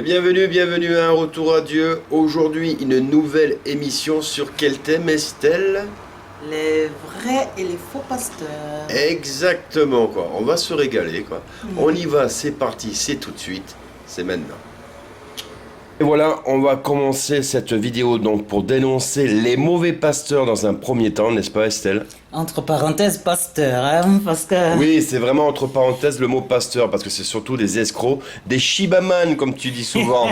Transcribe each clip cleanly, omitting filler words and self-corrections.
Bienvenue à Un Retour à Dieu. Aujourd'hui, une nouvelle émission sur quel thème, Estelle? Les vrais et les faux pasteurs. Exactement, quoi. On va se régaler, quoi. On y va, c'est parti, c'est tout de suite, c'est maintenant. Et voilà, on va commencer cette vidéo donc pour dénoncer les mauvais pasteurs dans un premier temps, n'est-ce pas, Estelle? Entre parenthèses, pasteur, hein, parce que... Oui, c'est vraiment entre parenthèses le mot pasteur, parce que c'est surtout des escrocs, des shibaman, comme tu dis souvent.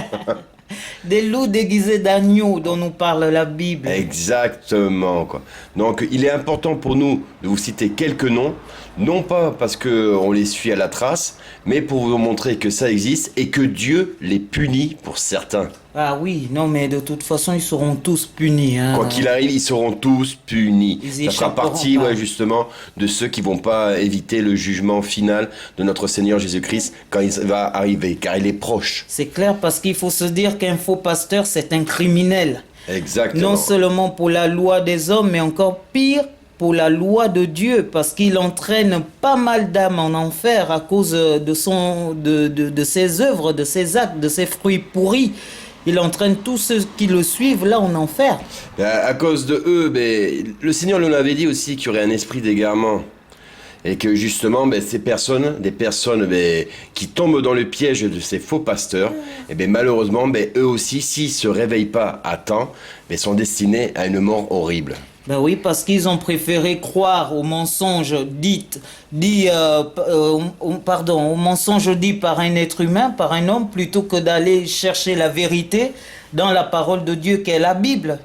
Des loups déguisés d'agneaux dont nous parle la Bible. Exactement, quoi. Donc, il est important pour nous de vous citer quelques noms, non pas parce qu'on les suit à la trace, mais pour vous montrer que ça existe et que Dieu les punit pour certains. Ah oui, non mais de toute façon, ils seront tous punis. Hein. Quoi qu'il arrive, ils seront tous punis. Ils Ça fera échapperont partie, pas. ouais, justement, de ceux qui vont pas éviter le jugement final de notre Seigneur Jésus-Christ quand il va arriver, car il est proche. C'est clair parce qu'il faut se dire qu'un faux pasteur, c'est un criminel. Exactement. Non seulement pour la loi des hommes, mais encore pire pour la loi de Dieu, parce qu'il entraîne pas mal d'âmes en enfer à cause de ses œuvres, de ses actes, de ses fruits pourris. Il entraîne tous ceux qui le suivent là en enfer. À cause de eux, le Seigneur nous l'avait dit aussi qu'il y aurait un esprit d'égarement. Et que justement, ces personnes, des personnes qui tombent dans le piège de ces faux pasteurs, et malheureusement, eux aussi, s'ils ne se réveillent pas à temps, sont destinés à une mort horrible. Ben oui, parce qu'ils ont préféré croire aux mensonges aux mensonges dits par un être humain, par un homme, plutôt que d'aller chercher la vérité dans la parole de Dieu qu'est la Bible.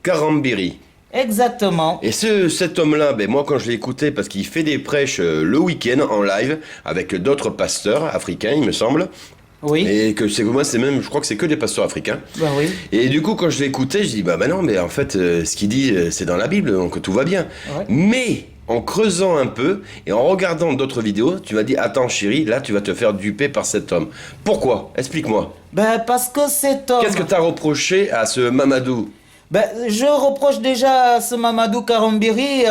Karambiri. Exactement. Et cet homme-là, moi quand je l'ai écouté, parce qu'il fait des prêches le week-end en live avec d'autres pasteurs africains, il me semble. Oui. Et que je crois que c'est que des pasteurs africains. Ben oui. Et du coup, quand je l'ai écouté, je dis, non, mais en fait, ce qu'il dit, c'est dans la Bible, donc tout va bien. Ouais. Mais, en creusant un peu, et en regardant d'autres vidéos, tu m'as dit, attends chérie, là, tu vas te faire duper par cet homme. Pourquoi? Explique-moi. Ben parce que cet homme... Qu'est-ce que tu as reproché à ce Mamadou? Je reproche déjà à ce Mamadou Karambiri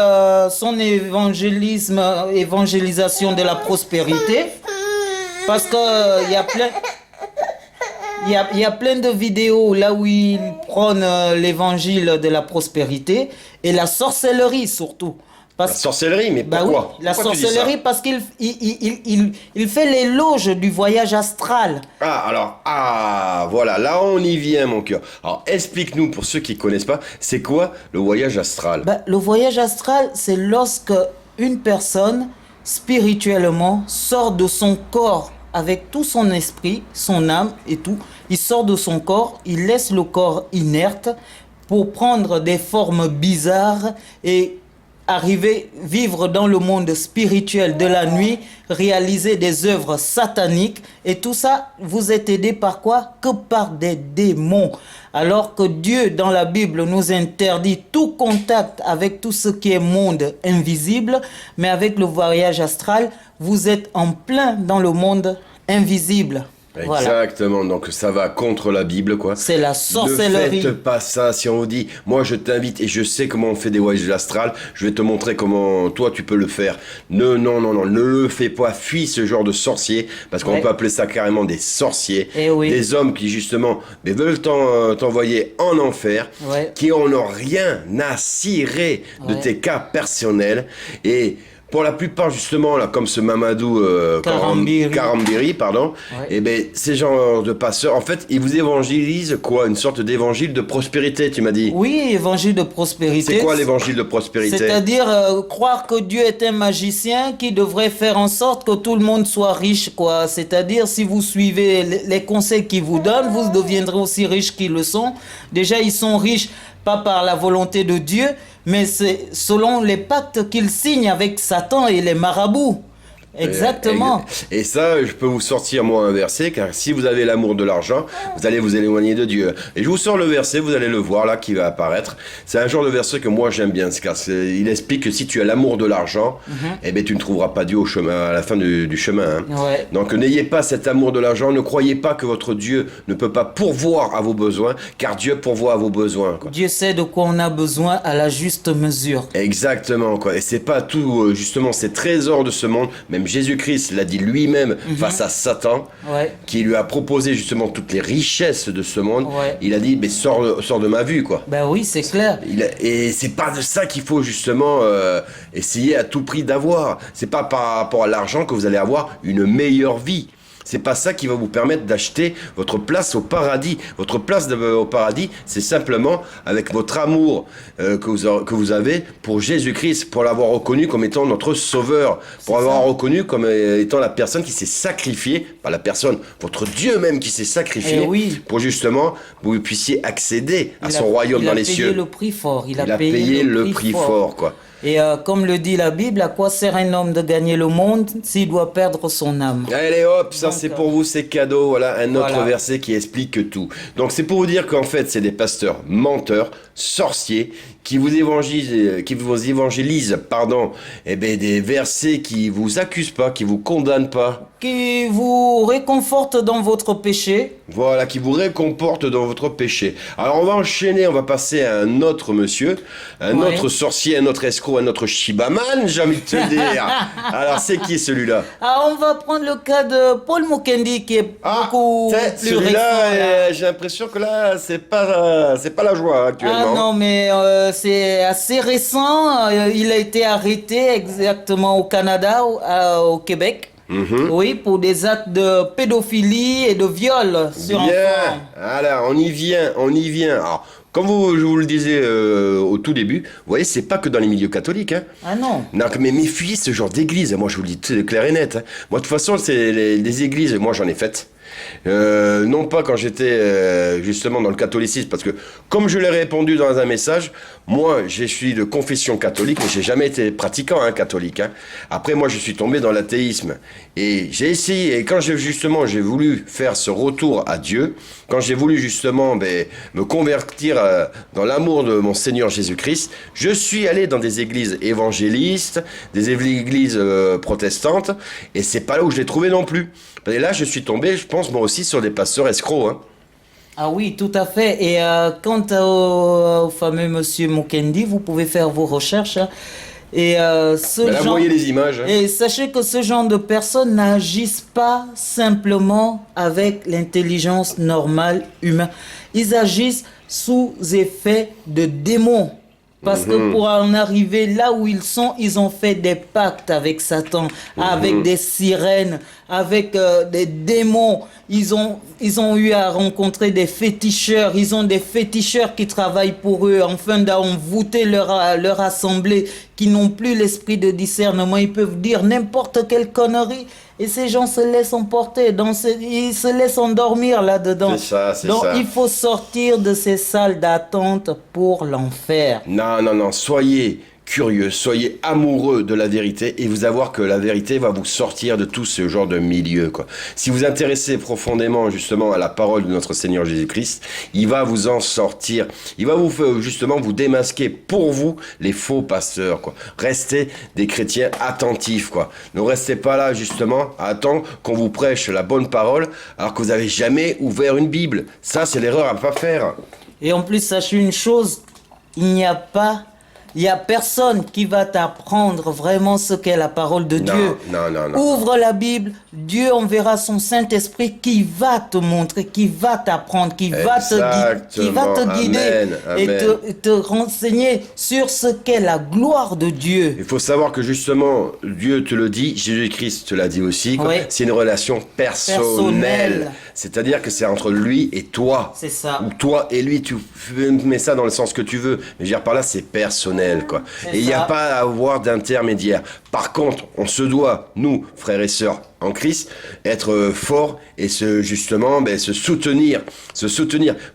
son évangélisation de la prospérité, parce que il y a plein de vidéos là où il prône l'évangile de la prospérité et la sorcellerie surtout. La sorcellerie, mais pourquoi? Oui, la Pourquoi tu dis ça? sorcellerie parce qu'il fait l'éloge du voyage astral. Voilà, là on y vient mon cœur. Alors explique-nous pour ceux qui connaissent pas, c'est quoi le voyage astral? Le voyage astral, c'est lorsque une personne spirituellement sort de son corps avec tout son esprit, son âme et tout. Il sort de son corps, il laisse le corps inerte pour prendre des formes bizarres et vivre dans le monde spirituel de la nuit, réaliser des œuvres sataniques, et tout ça, vous êtes aidé par quoi? Que par des démons. Alors que Dieu, dans la Bible, nous interdit tout contact avec tout ce qui est monde invisible, mais avec le voyage astral, vous êtes en plein dans le monde invisible. Voilà. Exactement, donc ça va contre la Bible, quoi. C'est la Ne sorcellerie. faites pas ça. Si on vous dit, moi je t'invite et je sais comment on fait des voyages astrales, je vais te montrer comment toi tu peux le faire. Non, non, non, non, ne le fais pas. Fuis ce genre de sorciers, parce qu'on Ouais. peut appeler ça carrément des sorciers. Eh oui. Des hommes qui justement veulent t'envoyer en enfer, Ouais. qui en ont rien à cirer de Ouais. tes cas personnels. Et pour la plupart, justement, là, comme ce Mamadou Karambiri. Karambiri, pardon, Ouais. et ben ces genres de passeurs, en fait, ils vous évangélisent quoi? Une sorte d'évangile de prospérité, tu m'as dit. Oui, évangile de prospérité. C'est quoi l'évangile de prospérité? C'est-à-dire croire que Dieu est un magicien qui devrait faire en sorte que tout le monde soit riche, quoi. C'est-à-dire si vous suivez les conseils qu'il vous donne, vous deviendrez aussi riches qu'ils le sont. Déjà, ils sont riches pas par la volonté de Dieu, mais c'est selon les pactes qu'ils signent avec Satan et les marabouts. Exactement. Et ça, je peux vous sortir moi un verset, car si vous avez l'amour de l'argent, vous allez vous éloigner de Dieu. Et je vous sors le verset, vous allez le voir là, qui va apparaître. C'est un genre de verset que moi j'aime bien, car il explique que si tu as l'amour de l'argent, eh ben tu ne trouveras pas Dieu au chemin, à la fin du chemin. Hein. Ouais. Donc n'ayez pas cet amour de l'argent, ne croyez pas que votre Dieu ne peut pas pourvoir à vos besoins, car Dieu pourvoit à vos besoins. Quoi. Dieu sait de quoi on a besoin à la juste mesure. Exactement, quoi. Et c'est pas tout, justement, ces trésors de ce monde. Même Jésus-Christ l'a dit lui-même face à Satan, Ouais. qui lui a proposé justement toutes les richesses de ce monde. Ouais. Il a dit, mais sors de ma vue, quoi. Ben oui, c'est clair. Et c'est pas de ça qu'il faut justement essayer à tout prix d'avoir. C'est pas par rapport à l'argent que vous allez avoir une meilleure vie. C'est pas ça qui va vous permettre d'acheter votre place au paradis. Votre place au paradis, c'est simplement avec votre amour que vous avez pour Jésus-Christ, pour l'avoir reconnu comme étant notre sauveur, pour l'avoir reconnu comme étant la personne qui s'est sacrifiée, pas la personne, votre Dieu même qui s'est sacrifié, Eh oui. pour justement que vous puissiez accéder à son royaume dans les cieux. Il a payé le prix fort. Il a payé le prix fort, quoi. Et comme le dit la Bible, à quoi sert un homme de gagner le monde s'il doit perdre son âme? Allez hop, ça Donc, c'est pour vous, c'est cadeau. Voilà un autre voilà. verset qui explique tout. Donc c'est pour vous dire qu'en fait c'est des pasteurs menteurs, sorciers, qui vous évangélisent, pardon, eh ben, des versets qui vous accusent pas, qui vous condamnent pas. Qui vous réconforte dans votre péché. Voilà, qui vous réconforte dans votre péché. Alors on va enchaîner, on va passer à un autre monsieur, un Ouais. autre sorcier, un autre escroc, un autre shibaman, j'ai envie de te dire. Alors c'est qui celui-là? Ah, on va prendre le cas de Paul Mukendi qui est beaucoup plus récent. celui-là, là. j'ai l'impression que là, c'est pas la joie actuellement. Ah non, mais c'est assez récent. Il a été arrêté exactement au Canada, au Québec. Oui, pour des actes de pédophilie et de viol sur enfants. Bien, alors on y vient. Alors, comme je vous le disais au tout début, vous voyez, c'est pas que dans les milieux catholiques. Hein. Ah non. Non, mais méfiez ce genre d'église. Moi, je vous le dis clair et net. Hein. Moi, de toute façon, c'est les églises. Moi, j'en ai faites. Non pas quand j'étais justement dans le catholicisme, parce que comme je l'ai répondu dans un message, moi je suis de confession catholique, mais j'ai jamais été pratiquant catholique. Hein. Après moi je suis tombé dans l'athéisme et j'ai essayé, et quand j'ai voulu faire ce retour à Dieu, quand j'ai voulu justement me convertir dans l'amour de mon Seigneur Jésus-Christ, je suis allé dans des églises évangélistes, des églises protestantes, et c'est pas là où je l'ai trouvé non plus. Et là, je suis tombé, je pense, moi aussi, sur des pasteurs escrocs. Hein. Ah oui, tout à fait. Et quant au fameux monsieur Mukendi, vous pouvez faire vos recherches. Hein. Et Là, vous voyez les images. Hein. Et sachez que ce genre de personnes n'agissent pas simplement avec l'intelligence normale humaine. Ils agissent sous effet de démons. Parce que pour en arriver là où ils sont, ils ont fait des pactes avec Satan, avec des sirènes, avec des démons. Ils ont eu à rencontrer des féticheurs. Ils ont des féticheurs qui travaillent pour eux, afin d'envoûter leur assemblée, qui n'ont plus l'esprit de discernement. Ils peuvent dire n'importe quelle connerie. Et ces gens se laissent emporter, ils se laissent endormir là-dedans. C'est ça, c'est Donc ça. il faut sortir de ces salles d'attente pour l'enfer. Non, soyez curieux, soyez amoureux de la vérité et vous allez voir que la vérité va vous sortir de tout ce genre de milieu, quoi. Si vous intéressez profondément justement à la parole de notre Seigneur Jésus-Christ, il va vous en sortir. Il va vous justement vous démasquer pour vous les faux pasteurs, quoi. Restez des chrétiens attentifs, quoi. Ne restez pas là justement à attendre qu'on vous prêche la bonne parole alors que vous n'avez jamais ouvert une Bible. Ça, c'est l'erreur à ne pas faire. Et en plus, sachez une chose, il y a personne qui va t'apprendre vraiment ce qu'est la parole de Dieu. Non. Ouvre la Bible, Dieu enverra son Saint-Esprit qui va te montrer, qui va t'apprendre, qui va te guider Amen. et te renseigner sur ce qu'est la gloire de Dieu. Il faut savoir que justement, Dieu te le dit, Jésus-Christ te l'a dit aussi, quoi. Oui. C'est une relation personnelle. C'est-à-dire que c'est entre lui et toi. C'est ça. Ou toi et lui, tu mets ça dans le sens que tu veux. Mais je veux dire par là, c'est personnel, quoi. C'est Et il n'y a ça. pas à avoir d'intermédiaire. Par contre, on se doit, nous, frères et sœurs en Christ, être forts et se soutenir.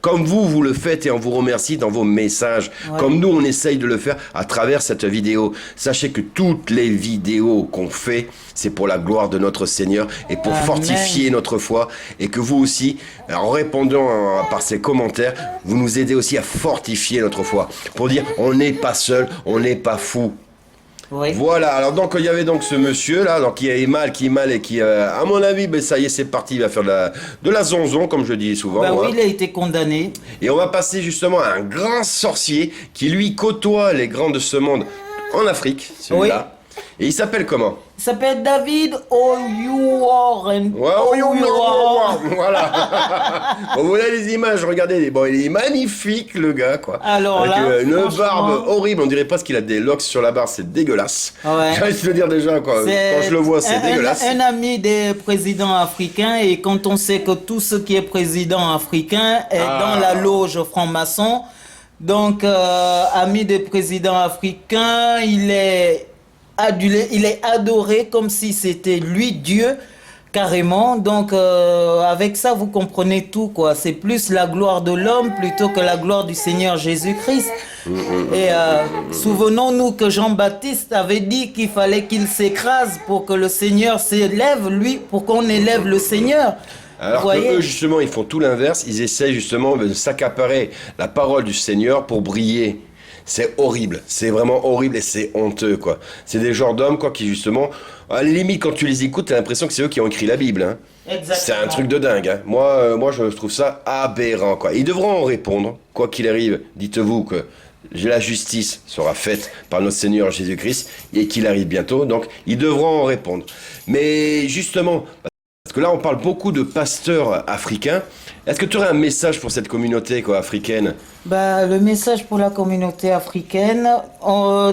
Comme vous le faites et on vous remercie dans vos messages. Ouais. Comme nous, on essaye de le faire à travers cette vidéo. Sachez que toutes les vidéos qu'on fait, c'est pour la gloire de notre Seigneur et pour Amen. fortifier notre foi. Et que vous aussi, en répondant par ces commentaires, vous nous aidez aussi à fortifier notre foi. Pour dire, on n'est pas seul, on n'est pas fou. Oui. Voilà, alors donc il y avait donc ce monsieur là, donc qui est mal et qui, à mon avis, ben, ça y est, c'est parti, il va faire de la zonzon, comme je dis souvent. Ben moi. oui, il a été condamné. Et on va passer justement à un grand sorcier qui lui côtoie les grands de ce monde en Afrique, celui-là. Et il s'appelle comment? Il s'appelle David Oyuoren. Voilà. Bon, vous voyez les images, regardez. Bon, il est magnifique, le gars, quoi. Alors avec là, une franchement, barbe horrible. On dirait pas qu'il a des locks sur la barbe. C'est dégueulasse. Ouais. J'ai envie de le dire déjà, quoi. Quand je le vois, c'est dégueulasse. Un ami des présidents africains, et quand on sait que tout ce qui est président africain est dans la loge franc-maçon, donc ami des présidents africains, il est adulé, il est adoré comme si c'était lui Dieu carrément. Donc avec ça vous comprenez tout, quoi. C'est plus la gloire de l'homme plutôt que la gloire du Seigneur Jésus-Christ. Et souvenons-nous que Jean-Baptiste avait dit qu'il fallait qu'il s'écrase pour que le Seigneur s'élève, lui, pour qu'on élève le Seigneur. Alors que eux, justement, ils font tout l'inverse. Ils essayent justement de s'accaparer la parole du Seigneur pour briller. C'est horrible, c'est vraiment horrible et c'est honteux, quoi. C'est des genres d'hommes, quoi, qui justement, à la limite, quand tu les écoutes, t'as l'impression que c'est eux qui ont écrit la Bible, hein. Exactement. C'est un truc de dingue, hein. Moi, je trouve ça aberrant, quoi. Ils devront en répondre, quoi qu'il arrive. Dites-vous que la justice sera faite par notre Seigneur Jésus-Christ et qu'il arrive bientôt, donc ils devront en répondre. Mais justement, parce que là, on parle beaucoup de pasteurs africains. Est-ce que tu aurais un message pour cette communauté, quoi, africaine? Bah, le message pour la communauté africaine,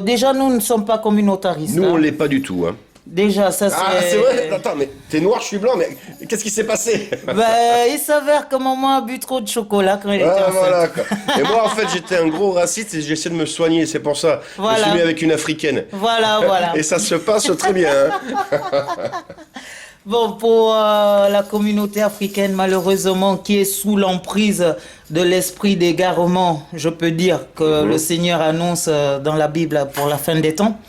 déjà nous ne sommes pas communautaristes. Nous, on l'est pas du tout, hein. Déjà, ça c'est... Ah, c'est vrai? Attends, mais t'es noir, je suis blanc, mais qu'est-ce qui s'est passé? Bah, il s'avère que maman a bu trop de chocolat quand elle était enceinte. Voilà, quoi. Et moi, en fait, j'étais un gros raciste et j'essaie de me soigner, c'est pour ça. Voilà. Je me suis mis avec une africaine. Voilà. Et ça se passe très bien, hein. Bon, pour la communauté africaine, malheureusement, qui est sous l'emprise de l'esprit d'égarement, je peux dire que le Seigneur annonce dans la Bible pour la fin des temps,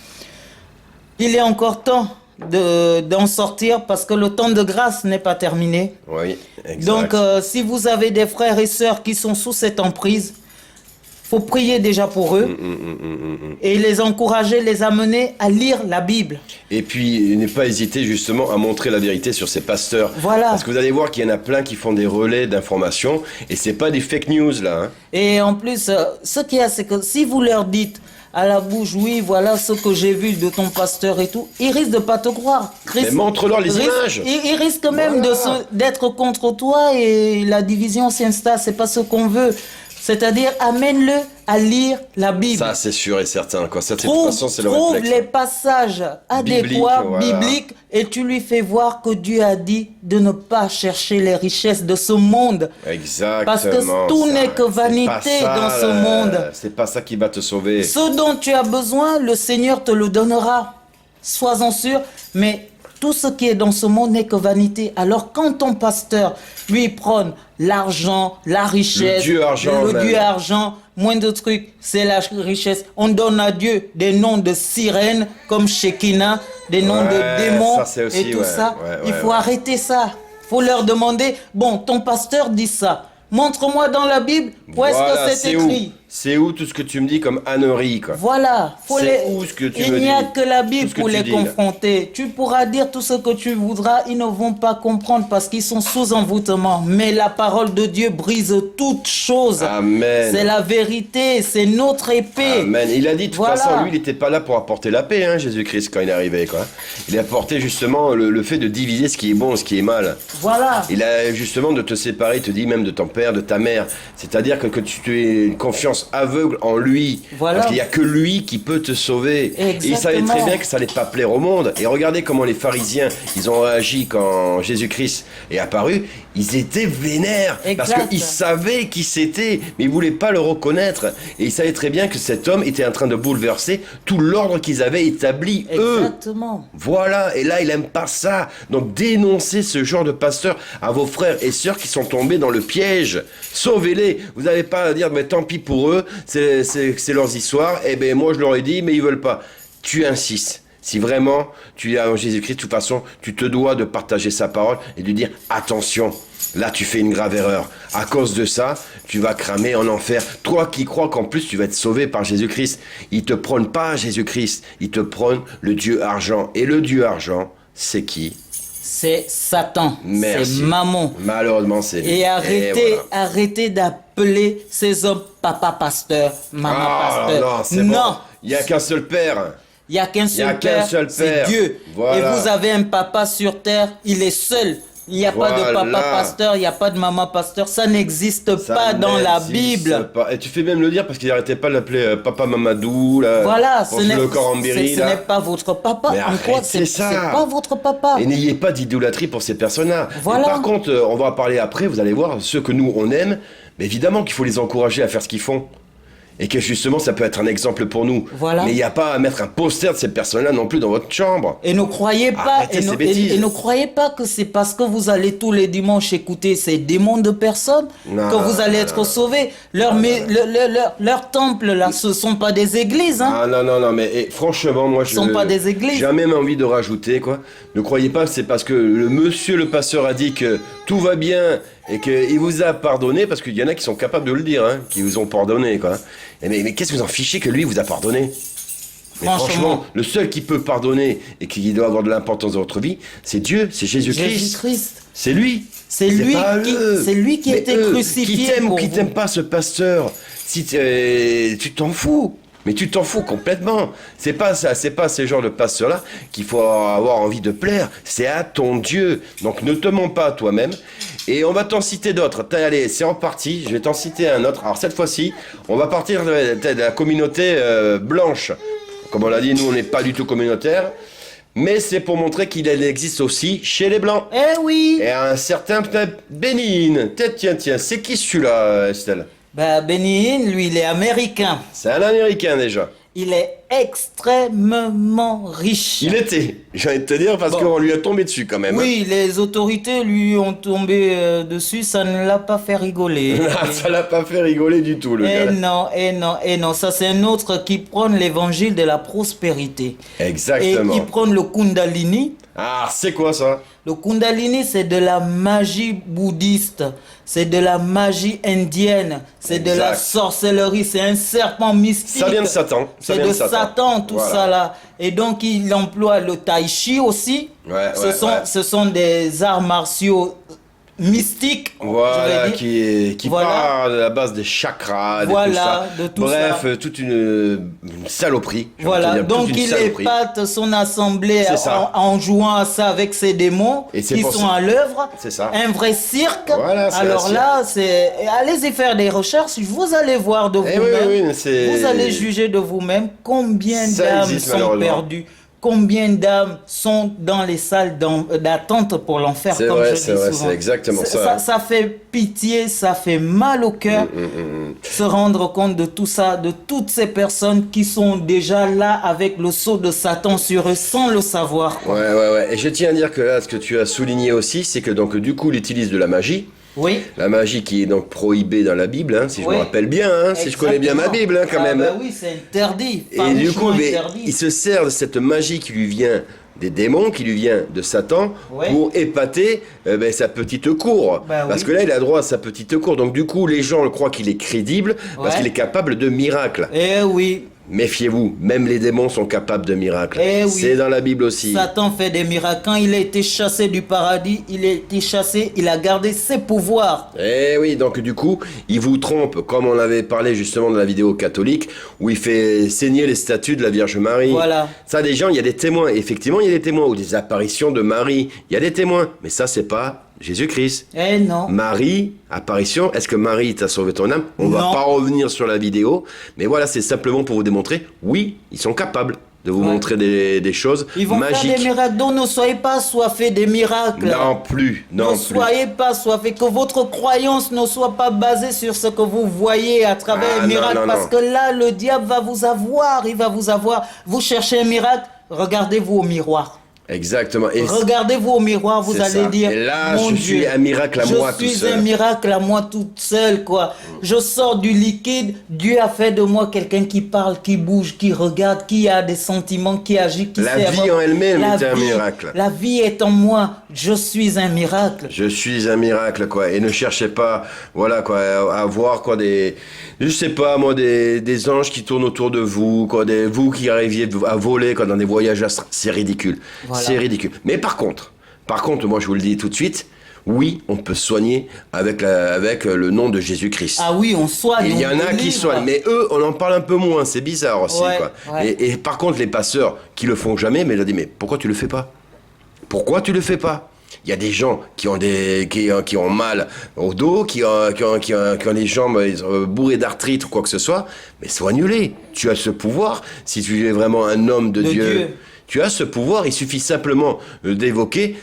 il est encore temps d'en sortir parce que le temps de grâce n'est pas terminé. Oui, exact. Donc, si vous avez des frères et sœurs qui sont sous cette emprise, faut prier déjà pour eux et les encourager, les amener à lire la Bible. Et puis, ne pas hésiter justement à montrer la vérité sur ces pasteurs. Voilà. Parce que vous allez voir qu'il y en a plein qui font des relais d'informations et c'est pas des fake news là, hein. Et en plus, ce qu'il y a, c'est que si vous leur dites à la bouche, oui, voilà ce que j'ai vu de ton pasteur et tout, ils risquent de pas te croire. Mais montre-leur les images. Ils risquent même Voilà. d'être contre toi et la division s'installe. C'est pas ce qu'on veut. C'est-à-dire, amène-le à lire la Bible. Ça, c'est sûr et certain, quoi. Ça, de toute façon, c'est le Trouve réflexe. les passages Biblique, adéquats, voilà. bibliques, et tu lui fais voir que Dieu a dit de ne pas chercher les richesses de ce monde. Exactement. Parce que tout ça. n'est que vanité C'est pas ça, dans ce monde. C'est pas ça qui va te sauver. Ce dont tu as besoin, le Seigneur te le donnera. Sois-en sûr, mais tout ce qui est dans ce monde n'est que vanité. Alors quand ton pasteur lui prône l'argent, la richesse, le Dieu argent, moins de trucs, c'est la richesse. On donne à Dieu des noms de sirènes comme Shekinah, des noms de démons aussi, et tout ça. Il faut arrêter ça. Il faut leur demander, bon, ton pasteur dit ça. Montre-moi dans la Bible où est-ce que c'est écrit. C'est où tout ce que tu me dis comme ânerie, quoi. Voilà. Où ce que tu Il me n'y a dis. que la Bible pour les dis, confronter. Tu pourras dire tout ce que tu voudras, ils ne vont pas comprendre parce qu'ils sont sous envoûtement. Mais la parole de Dieu brise toutes choses. Amen. C'est la vérité, c'est notre épée. Amen. Il a dit, de toute façon, lui, il n'était pas là pour apporter la paix, hein, Jésus-Christ, quand il est arrivé, quoi. Il a apporté justement le fait de diviser ce qui est bon, ce qui est mal. Voilà. Il a justement de te séparer, il te dit même de ton père, de ta mère. C'est-à-dire que tu aies une confiance aveugle en lui. Voilà. Parce qu'il n'y a que lui qui peut te sauver. Exactement. Et il savait très bien que ça n'allait pas plaire au monde. Et regardez comment les pharisiens, ils ont réagi quand Jésus-Christ est apparu. Ils étaient vénères. Exact. Parce qu'ils savaient qui c'était, mais ils ne voulaient pas le reconnaître. Et ils savaient très bien que cet homme était en train de bouleverser tout l'ordre qu'ils avaient établi, eux. Exactement. Voilà, et là, il aime pas ça. Donc, dénoncez ce genre de pasteur à vos frères et sœurs qui sont tombés dans le piège. Sauvez-les. Vous n'avez pas à dire, mais tant pis pour eux, c'est leurs histoires. Eh bien, moi, je leur ai dit, mais ils veulent pas. Tu insistes. Si vraiment tu es en Jésus-Christ, de toute façon, tu te dois de partager sa parole et de dire, attention, là, tu fais une grave erreur. À cause de ça, tu vas cramer en enfer. Toi qui crois qu'en plus, tu vas être sauvé par Jésus-Christ. Il te prône pas Jésus-Christ. Il te prône le Dieu argent. Et le Dieu argent, c'est qui? C'est Satan. Merci. C'est Mammon. Malheureusement, c'est lui. Et arrêtez, voilà. arrêtez d'appeler ces hommes papa pasteur, maman pasteur. Non, c'est bon. Il n'y a qu'un seul père. Il n'y a qu'un seul père, c'est Dieu. Voilà. Et vous avez un papa sur terre, il est seul. Il n'y a pas de papa pasteur, il n'y a pas de maman pasteur. Ça n'existe pas dans la Bible. Pas. Et tu fais même le dire parce qu'il n'arrêtait pas de l'appeler papa Mamadou. Là, voilà, ce n'est pas votre papa. Mais en quoi c'est pas votre papa. Et n'ayez pas d'idolâtrie pour ces personnes-là. Voilà. Et par contre, on va en parler après, vous allez voir, ceux que nous on aime, mais évidemment qu'il faut les encourager à faire ce qu'ils font. Et que justement, ça peut être un exemple pour nous. Voilà. Mais il n'y a pas à mettre un poster de ces personnes-là non plus dans votre chambre. Et ne croyez pas, et ne croyez pas que c'est parce que vous allez tous les dimanches écouter ces démons de personnes que vous allez être sauvés. Leur temple, là, ce ne sont pas des églises. Hein. Ah non, mais franchement, moi, ce ne sont pas des églises. J'ai même envie de rajouter, quoi. Ne croyez pas que c'est parce que le pasteur a dit que tout va bien et qu'il vous a pardonné, parce qu'il y en a qui sont capables de le dire, hein, qui vous ont pardonné, quoi. Mais qu'est-ce que vous en fichez que lui vous a pardonné? Mais franchement, le seul qui peut pardonner et qui doit avoir de l'importance dans votre vie, c'est Dieu, c'est Jésus-Christ. C'est lui. C'est lui qui a été crucifié. Qui t'aime ou qui t'aime pas, ce pasteur, si tu t'en fous. Mais tu t'en fous complètement. C'est pas ça, c'est pas ces genres de pasteurs-là qu'il faut avoir envie de plaire. C'est à ton Dieu. Donc ne te mens pas à toi-même. Et on va t'en citer d'autres. Allez, c'est en partie. Je vais t'en citer un autre. Alors cette fois-ci, on va partir de la communauté blanche. Comme on l'a dit, nous on n'est pas du tout communautaire. Mais c'est pour montrer qu'il existe aussi chez les blancs. Eh oui. Et un certain Bénin. Tiens, c'est qui celui-là, Estelle? Bénin, lui, il est américain. C'est un Américain déjà. Il est extrêmement riche. Il était, j'ai envie de te dire, parce qu'on lui a tombé dessus quand même. Oui, les autorités lui ont tombé dessus, ça ne l'a pas fait rigoler. Ça l'a pas fait rigoler du tout, le gars. Et non, ça c'est un autre qui prône l'évangile de la prospérité. Exactement. Et qui prône le Kundalini. Ah, c'est quoi ça? Le Kundalini, c'est de la magie bouddhiste, c'est de la magie indienne, c'est de la sorcellerie, c'est un serpent mystique. Ça vient de Satan. C'est de Satan, tout ça là. Et donc, il emploie le tai chi aussi. Ce sont des arts martiaux mystiques. Voilà, qui part de la base des chakras, de tout ça. De tout Bref, ça. Toute une saloperie. Voilà, donc il épate son assemblée en jouant à ça avec ses démons qui sont à l'œuvre. C'est ça. Un vrai cirque. Voilà, alors là, allez-y faire des recherches, vous allez voir de vous-même. Vous allez juger de vous-même combien d'âmes sont perdues. combien d'âmes sont dans les salles d'attente pour l'enfer, C'est comme vrai, je c'est dis vrai, souvent. c'est exactement ça. Ça fait pitié, ça fait mal au cœur, se rendre compte de tout ça, de toutes ces personnes qui sont déjà là avec le sceau de Satan sur eux sans le savoir, quoi. Ouais. Et je tiens à dire que là, ce que tu as souligné aussi, c'est que donc du coup, il utilise de la magie. Oui. La magie qui est donc prohibée dans la Bible, hein, si je Oui. me rappelle bien, hein, si je connais bien ma Bible, hein, quand même. Bah oui, c'est interdit. Et du coup, mais interdit. il se sert de cette magie qui lui vient des démons, qui lui vient de Satan, Ouais. pour épater sa petite cour. Bah Parce oui. que là, il a droit à sa petite cour. Donc du coup, les gens croient qu'il est crédible, parce Ouais. qu'il est capable de miracles. Eh oui, Méfiez-vous, même les démons sont capables de miracles. Eh oui. C'est dans la Bible aussi. Satan fait des miracles. Quand il a été chassé du paradis, il a été chassé, il a gardé ses pouvoirs. Eh oui, donc du coup, il vous trompe, comme on avait parlé justement dans la vidéo catholique, où il fait saigner les statues de la Vierge Marie. Voilà. Ça, des gens, il y a des témoins. Effectivement, il y a des témoins, ou des apparitions de Marie. Il y a des témoins. Mais ça, c'est pas Jésus-Christ. Eh non. Marie, apparition, est-ce que Marie t'a sauvé ton âme? On va Non. pas revenir sur la vidéo, mais voilà, c'est simplement pour vous démontrer, oui, ils sont capables de vous Ouais. montrer des choses Ils vont magiques. faire des miracles. Donc ne soyez pas soifés des miracles. Non plus, non Ne plus. soyez pas soifés. Que votre croyance ne soit pas basée sur ce que vous voyez à travers Ah, les miracles. non, Parce non. que là, le diable va vous avoir. Il va vous avoir. Vous cherchez un miracle, regardez-vous au miroir. Exactement. Et Regardez-vous au miroir, vous c'est allez ça. dire, Et là, mon je Dieu, suis un miracle à moi tout Je suis seul. un miracle à moi toute seule, quoi. Je sors du liquide, Dieu a fait de moi quelqu'un qui parle, qui bouge, qui regarde, qui a des sentiments, qui agit, qui La sait vie avoir- en elle-même La est un vie- miracle. La vie est en moi, je suis un miracle. je suis un miracle, quoi. Et ne cherchez pas, voilà, quoi, à voir, quoi, je sais pas, moi, des anges qui tournent autour de vous, quoi, vous qui arriviez à voler, quoi, dans des voyages astrales. C'est ridicule. Voilà. C'est ridicule. Mais par contre, moi, je vous le dis tout de suite, oui, on peut soigner avec le nom de Jésus-Christ. Ah oui, on soigne. Et il y on en a qui délivre. soignent, mais eux, on en parle un peu moins, c'est bizarre aussi, Ouais, quoi. ouais. Et par contre, les pasteurs qui le font jamais, mais ils leur disent, mais pourquoi tu le fais pas? Pourquoi tu le fais pas? Il y a des gens qui ont mal au dos, qui ont les jambes bourrées d'arthrite ou quoi que ce soit, mais soigne-les. Tu as ce pouvoir, si tu es vraiment un homme de Dieu. Tu as ce pouvoir, il suffit simplement d'évoquer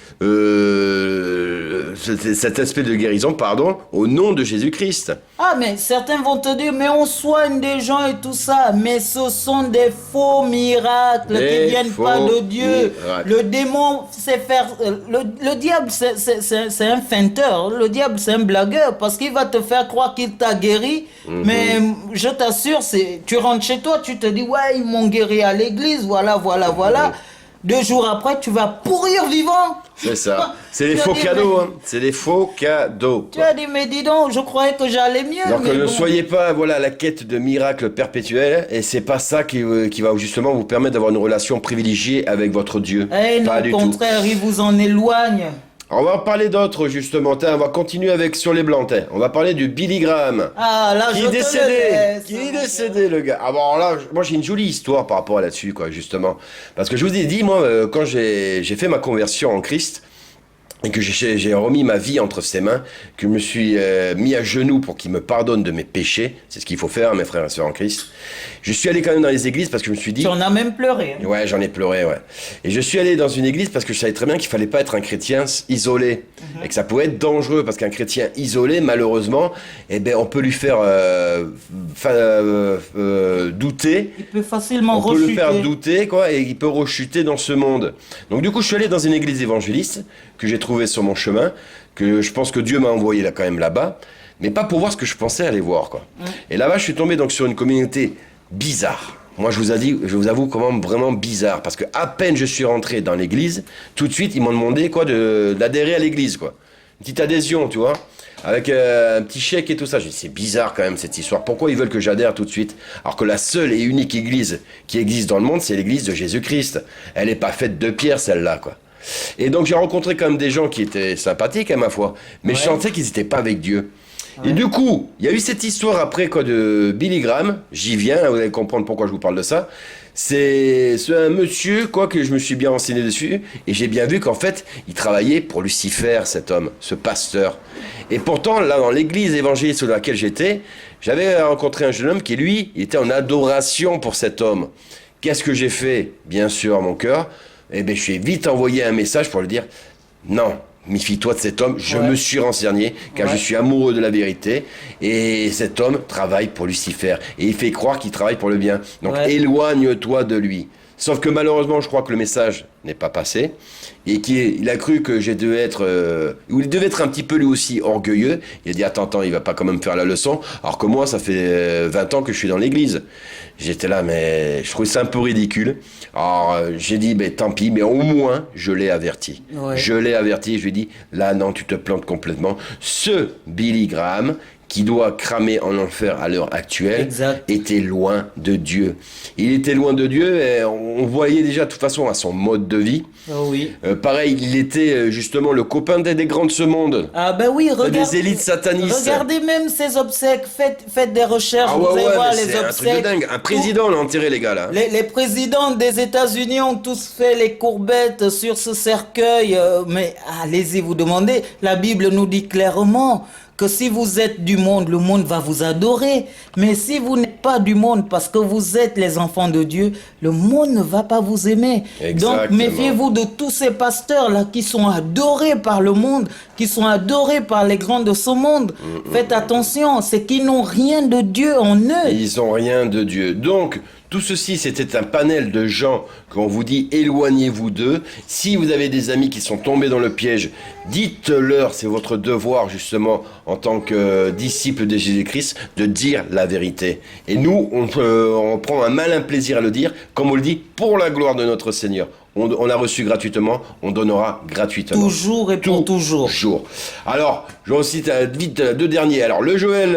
cet aspect de guérison, au nom de Jésus-Christ. Ah, mais certains vont te dire, mais on soigne des gens et tout ça. Mais ce sont des faux miracles Des qui viennent pas faux de Dieu. miracles. Le démon sait faire. Le diable, c'est un feinteur. Le diable, c'est un blagueur. Parce qu'il va te faire croire qu'il t'a guéri. Mais je t'assure, tu rentres chez toi, tu te dis, ouais, ils m'ont guéri à l'église. Voilà. 2 jours après, tu vas pourrir vivant. C'est ça. C'est des Tu as faux dit, cadeaux, mais- hein. C'est des faux cadeaux. Tu as dit, mais dis donc, je croyais que j'allais mieux. Donc mais ne bon. soyez pas à la quête de miracles perpétuels, et c'est pas ça qui va justement vous permettre d'avoir une relation privilégiée avec votre Dieu. Eh non, Pas au du tout. contraire, il vous en éloigne. On va en parler d'autres justement. Tiens, on va continuer avec sur les blancs. Tiens, on va parler du Billy Graham. Ah, là, Qui je est te le décédé, laisse, qui est mon décédé le gars. Ah bon alors là, moi j'ai une jolie histoire par rapport à là-dessus quoi justement, parce que je vous ai dit moi quand j'ai fait ma conversion en Christ et que j'ai remis ma vie entre ses mains, que je me suis mis à genoux pour qu'il me pardonne de mes péchés, c'est ce qu'il faut faire mes frères et sœurs en Christ. Je suis allé quand même dans les églises parce que je me suis dit Tu en as même pleuré. Hein. ouais, j'en ai pleuré, ouais. Et je suis allé dans une église parce que je savais très bien qu'il fallait pas être un chrétien isolé. Et que ça pouvait être dangereux parce qu'un chrétien isolé, malheureusement, eh ben, on peut lui faire douter. Il peut facilement On peut rechuter. le faire douter, quoi, et il peut rechuter dans ce monde. Donc du coup, je suis allé dans une église évangéliste que j'ai trouvée sur mon chemin, que je pense que Dieu m'a envoyé là quand même là-bas, mais pas pour voir ce que je pensais aller voir, quoi. Et là-bas, je suis tombé donc sur une communauté bizarre. Moi, je vous avoue comment vraiment bizarre, parce que à peine je suis rentré dans l'église, tout de suite, ils m'ont demandé quoi d'adhérer à l'église, quoi. Une petite adhésion, tu vois, avec un petit chèque et tout ça. Je dis, c'est bizarre quand même cette histoire. Pourquoi ils veulent que j'adhère tout de suite? Alors que la seule et unique église qui existe dans le monde, c'est l'église de Jésus-Christ. Elle n'est pas faite de pierre, celle-là, quoi. Et donc j'ai rencontré quand même des gens qui étaient sympathiques à ma foi, mais je sentais qu'ils n'étaient pas avec Dieu. Et du coup, il y a eu cette histoire après quoi de Billy Graham, j'y viens, là, vous allez comprendre pourquoi je vous parle de ça. C'est un monsieur quoi que je me suis bien renseigné dessus et j'ai bien vu qu'en fait, il travaillait pour Lucifer cet homme, ce pasteur. Et pourtant là dans l'église évangéliste dans laquelle j'étais, j'avais rencontré un jeune homme qui lui, il était en adoration pour cet homme. qu'est-ce que j'ai fait, bien sûr, à mon cœur? Eh bien, je suis vite envoyé un message pour lui dire, non, méfie-toi de cet homme, je me suis renseigné, car je suis amoureux de la vérité, et cet homme travaille pour Lucifer, et il fait croire qu'il travaille pour le bien. Donc éloigne-toi de lui. Sauf que malheureusement, je crois que le message n'est pas passé, et il a cru que il devait être un petit peu lui aussi orgueilleux. Il a dit, attends, il va pas quand même faire la leçon, alors que moi, ça fait 20 ans que je suis dans l'église. J'étais là, mais je trouvais ça un peu ridicule. Alors, j'ai dit, tant pis, mais au moins, je l'ai averti. Ouais. Je l'ai averti, je lui ai dit, là, non, tu te plantes complètement. Ce Billy Graham, qui doit cramer en enfer à l'heure actuelle, était loin de Dieu. Il était loin de Dieu, et on voyait déjà de toute façon à son mode de vie. Oh oui. Pareil, il était justement le copain des grands de ce monde. Ah ben oui, des élites satanistes. Regardez même ses obsèques, faites des recherches, vous allez voir les obsèques. C'est un truc de dingue. Un président l'a enterré, les gars, là. Les présidents des États-Unis ont tous fait les courbettes sur ce cercueil. Mais allez-y, vous demandez. La Bible nous dit clairement que si vous êtes du monde, le monde va vous adorer. Mais si vous n'êtes pas du monde parce que vous êtes les enfants de Dieu, le monde ne va pas vous aimer. Exactement. Donc méfiez-vous de tous ces pasteurs-là qui sont adorés par le monde, qui sont adorés par les grands de ce monde. Faites attention, c'est qu'ils n'ont rien de Dieu en eux. Ils n'ont rien de Dieu. Donc, tout ceci, c'était un panel de gens qu'on vous dit, éloignez-vous d'eux. Si vous avez des amis qui sont tombés dans le piège, dites-leur, c'est votre devoir justement en tant que disciple de Jésus-Christ, de dire la vérité. Et nous, on prend un malin plaisir à le dire, comme on le dit, pour la gloire de notre Seigneur. On a reçu gratuitement, on donnera gratuitement. Toujours et pour toujours. Alors, je recite vite deux derniers. Alors, le Joel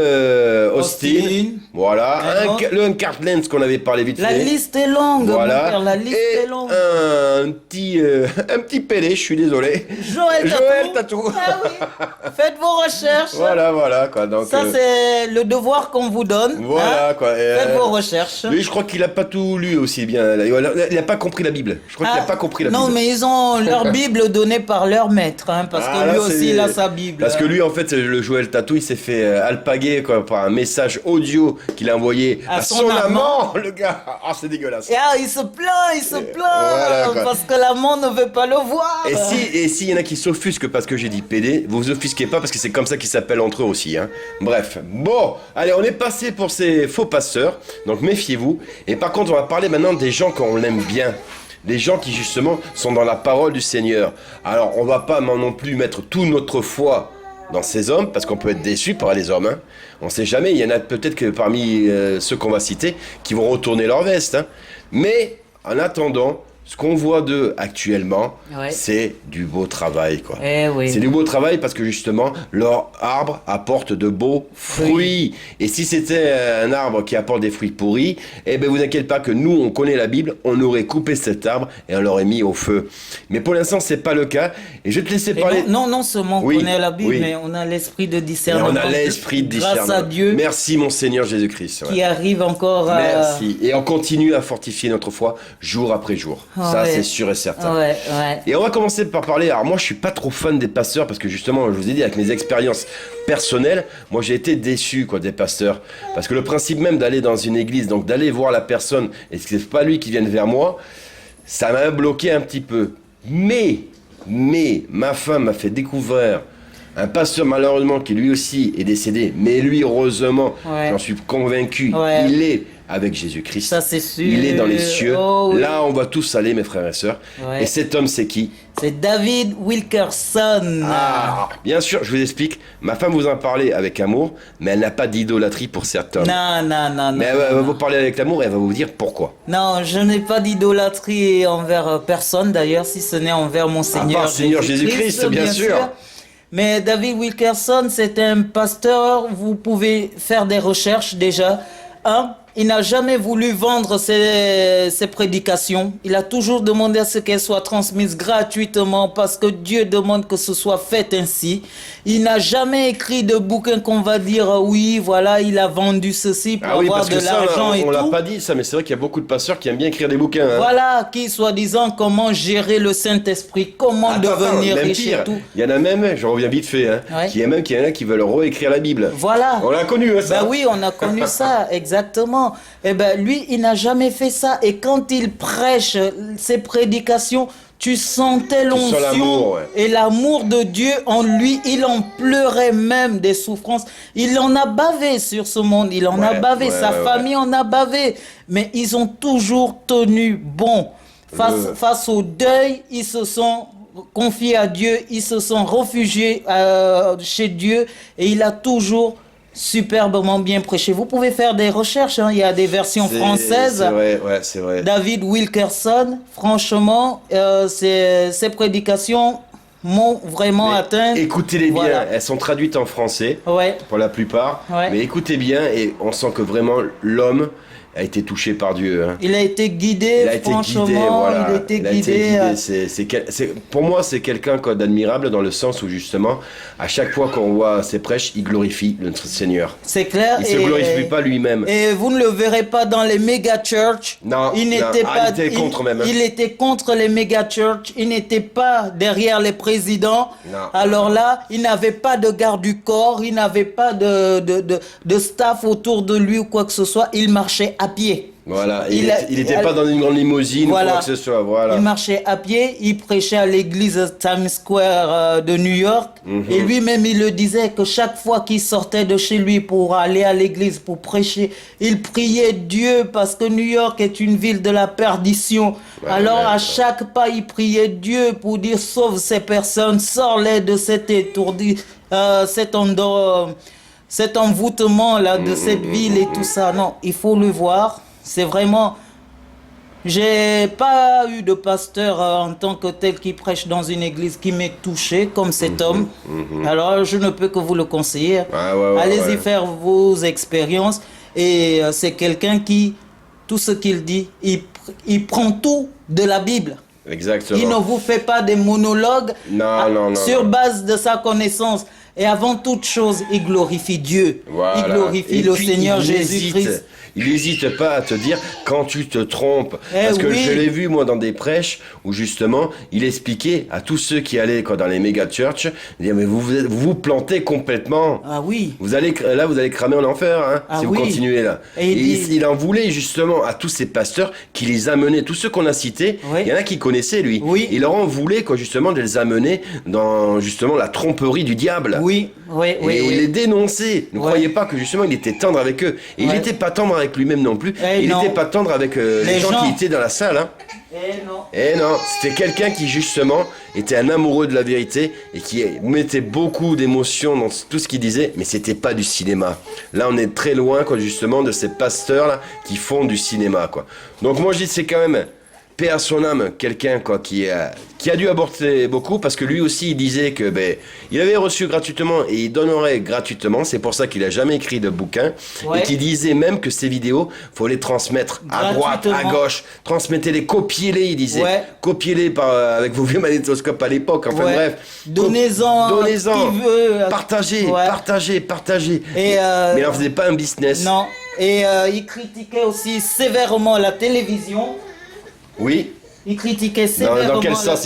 Austin. Voilà. Le Uncartland, qu'on avait parlé vite fait. La liste est longue, voilà. Mon père, la liste est longue. Un petit pélé, je suis désolé. Joël Tatou. Ah oui. Faites vos recherches. Voilà, quoi. Donc, ça, c'est le devoir qu'on vous donne. Voilà, quoi. Faites vos recherches. Lui, je crois qu'il n'a pas tout lu aussi bien. Il n'a pas compris la Bible. Je crois qu'il n'a pas compris la Bible. Non, mais ils ont leur Bible donnée par leur maître, parce que lui aussi, il a sa Bible. Parce que lui, en fait, le Joël Tatou, il s'est fait alpaguer par un message audio qu'il a envoyé à son amant, le gars. Ah, c'est dégueulasse. Et il se plaint, voilà, parce que l'amant ne veut pas le voir. Et s'il y en a qui s'offusquent parce que j'ai dit PD, vous vous offusquez pas parce que c'est comme ça qu'ils s'appellent entre eux aussi. Bref, bon, allez, on est passé pour ces faux pasteurs, donc méfiez-vous. Et par contre, on va parler maintenant des gens qu'on aime bien. Des gens qui justement sont dans la parole du Seigneur. Alors on va pas non plus mettre toute notre foi dans ces hommes, parce qu'on peut être déçu par les hommes. On sait jamais, il y en a peut-être que parmi ceux qu'on va citer qui vont retourner leur veste. Mais en attendant, ce qu'on voit d'eux actuellement, c'est du beau travail, quoi. C'est du beau travail parce que justement, leur arbre apporte de beaux fruits. Et si c'était un arbre qui apporte des fruits pourris, vous inquiétez pas que nous, on connaît la Bible, on aurait coupé cet arbre et on l'aurait mis au feu. Mais pour l'instant, c'est pas le cas. Et je vais te laisser parler. Non seulement on connaît la Bible, mais on a l'esprit de discernement. Et on a l'esprit de discernement. Grâce à Dieu. Merci, mon Seigneur Jésus-Christ. Qui arrive encore à... Merci. Et on continue à fortifier notre foi jour après jour. Ça, c'est sûr et certain. Et on va commencer par parler. Alors, moi, je suis pas trop fan des pasteurs parce que justement, je vous ai dit, avec mes expériences personnelles, moi, j'ai été déçu, des pasteurs. Parce que le principe même d'aller dans une église, donc d'aller voir la personne et que c'est pas lui qui vienne vers moi, ça m'a bloqué un petit peu. Mais, ma femme m'a fait découvrir un pasteur, malheureusement, qui lui aussi est décédé, mais lui, heureusement, j'en suis convaincu, il est avec Jésus-Christ. Ça, c'est sûr. Il est dans les cieux. Là, on va tous aller, mes frères et sœurs. Et cet homme, c'est qui? C'est David Wilkerson. Ah, bien sûr, je vous explique. Ma femme vous en parlait avec amour, mais elle n'a pas d'idolâtrie pour cet homme. Non. Mais elle va vous parler avec l'amour et elle va vous dire pourquoi. Non, je n'ai pas d'idolâtrie envers personne, d'ailleurs, si ce n'est envers mon Seigneur Jésus-Christ, bien sûr. Mais David Wilkerson, c'est un pasteur, vous pouvez faire des recherches déjà. Il n'a jamais voulu vendre ses prédications. Il a toujours demandé à ce qu'elles soient transmises gratuitement parce que Dieu demande que ce soit fait ainsi. Il n'a jamais écrit de bouquin qu'on va dire oui, voilà, il a vendu ceci pour avoir de l'argent et tout. On l'a pas dit ça, mais c'est vrai qu'il y a beaucoup de pasteurs qui aiment bien écrire des bouquins. Voilà, qui soi-disant comment gérer le Saint-Esprit, comment devenir riche et tout. Il y en a même, je reviens vite fait, qu'il y en a qui veulent réécrire la Bible. Voilà. On l'a connu, ça. Oui, on a connu ça, exactement. non. Eh ben, lui, il n'a jamais fait ça. Et quand il prêche ses prédications, tu sentais l'onction l'amour, ouais. et l'amour de Dieu en lui. Il en pleurait même des souffrances. Il en a bavé sur ce monde. Il en a bavé. Sa famille en a bavé. Mais ils ont toujours tenu bon. Face au deuil, ils se sont confiés à Dieu. Ils se sont réfugiés chez Dieu. Et il a toujours superbement bien prêché. Vous pouvez faire des recherches, hein. Il y a des versions françaises. C'est vrai, ouais, c'est vrai. David Wilkerson, franchement, ses prédications m'ont vraiment atteint. Écoutez-les bien, elles sont traduites en français, pour la plupart. Ouais. Mais écoutez bien, et on sent que vraiment l'homme a été touché par Dieu. Hein. Il a été guidé, il a été guidé. Pour moi, c'est quelqu'un d'admirable dans le sens où justement, à chaque fois qu'on voit ses prêches, il glorifie notre Seigneur. C'est clair. Il ne se glorifie pas lui-même. Et vous ne le verrez pas dans les méga church. Non, il était contre même. Il était contre les méga church. Il n'était pas derrière les présidents. Non. Alors là, il n'avait pas de garde du corps. Il n'avait pas de staff autour de lui ou quoi que ce soit. Il marchait à pied. Voilà, il n'était pas dans une grande limousine ou quoi que ce soit. Voilà. Il marchait à pied, il prêchait à l'église Times Square de New York. Et lui-même, il le disait que chaque fois qu'il sortait de chez lui pour aller à l'église, pour prêcher, il priait Dieu parce que New York est une ville de la perdition. Alors à chaque pas, il priait Dieu pour dire sauve ces personnes, sors-les de cet étourdi, cet envoûtement là de cette ville et tout ça. Non, il faut le voir. C'est vraiment... J'ai pas eu de pasteur en tant que tel qui prêche dans une église qui m'ait touché comme cet homme. Alors je ne peux que vous le conseiller. Allez-y faire vos expériences. Et c'est quelqu'un qui, tout ce qu'il dit, il prend tout de la Bible. Exactement. Il ne vous fait pas des monologues sur base de sa connaissance. Et avant toute chose, il glorifie Dieu. Voilà. Il glorifie le Seigneur Jésus-Christ. Il n'hésite pas à te dire quand tu te trompes. Parce que je l'ai vu moi dans des prêches où justement il expliquait à tous ceux qui allaient dans les méga church, dire mais vous plantez complètement. Ah oui. Vous allez cramer en enfer si vous continuez là. Et il en voulait justement à tous ces pasteurs qui les amenaient, tous ceux qu'on a cités, il y en a qui connaissaient lui. Oui. Il leur en voulait justement de les amener dans justement la tromperie du diable. Oui. Il les dénonçait. Ne croyez pas que justement il était tendre avec eux. Et il n'était pas tendre avec lui-même non plus. Il n'était pas tendre avec les gens qui étaient dans la salle. Hein. Non, c'était quelqu'un qui justement était un amoureux de la vérité et qui mettait beaucoup d'émotions dans tout ce qu'il disait, mais c'était pas du cinéma. Là, on est très loin justement de ces pasteurs là qui font du cinéma Donc moi je dis c'est quand même paix à son âme, quelqu'un qui a dû aborder beaucoup parce que lui aussi il disait que il avait reçu gratuitement et il donnerait gratuitement. C'est pour ça qu'il a jamais écrit de bouquin et qu'il disait même que ces vidéos faut les transmettre à droite, à gauche, transmettez-les, copiez-les. Il disait copiez-les avec vos vieux magnétoscopes à l'époque. Enfin bref, donnez-en, qui veut. partagez. Mais il n'en faisait pas un business. Non. Et il critiquait aussi sévèrement la télévision. Oui. Il critiquait sévèrement. Dans quel sens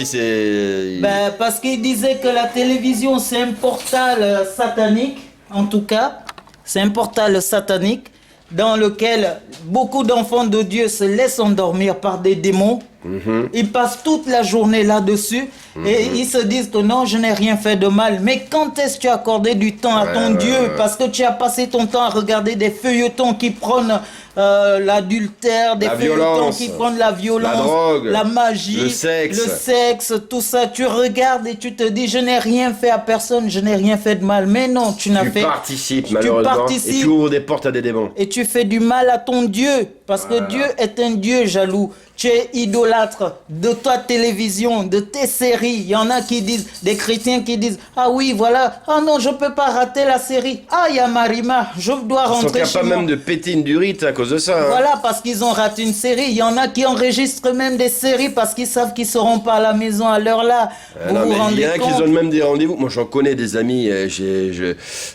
parce qu'il disait que la télévision c'est un portal satanique, en tout cas. C'est un portal satanique dans lequel beaucoup d'enfants de Dieu se laissent endormir par des démons. Ils passent toute la journée là-dessus et ils se disent que non, je n'ai rien fait de mal. Mais quand est-ce que tu as accordé du temps à ton Dieu parce que tu as passé ton temps à regarder des feuilletons qui prônent l'adultère, des feuilletons qui prônent la violence, la drogue, la magie, le sexe, tout ça. Tu regardes et tu te dis je n'ai rien fait à personne, je n'ai rien fait de mal. Mais non, tu participes malheureusement et tu ouvres des portes à des démons. Et tu fais du mal à ton Dieu parce que Dieu est un Dieu jaloux. Tu es idolâtre de ta télévision, de tes séries. Il y en a qui disent, des chrétiens qui disent, ah oui, voilà, ah non, je peux pas rater la série. Ah, il y a Marima, je dois rentrer chez moi. Ils sont capables même de péter une durite à cause de ça. Voilà, parce qu'ils ont raté une série. Il y en a qui enregistrent même des séries parce qu'ils savent qu'ils seront pas à la maison à l'heure là. Il y en a qui donnent même des rendez-vous. Moi, j'en connais des amis.